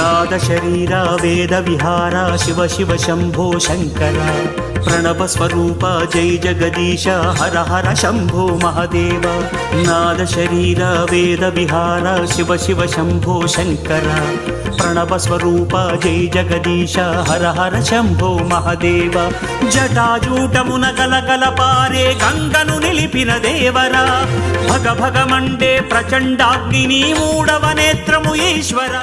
నాద శరీర వేద విహార శివ శివ శంభో శంకర ప్రణవ స్వరూప జై జగదీశ హర హర శంభో మహదేవ నాద శరీర వేద విహార శివ శివ శంభో శంకర ప్రణవ స్వరూప జై జగదీశ హర హర శంభో మహదేవ జటాజూటమున గలగల పారే గంగను నిలిపిన దేవరా భగ భగ మండే ప్రచండాగ్ని మూడవ నేత్రము ఈశ్వర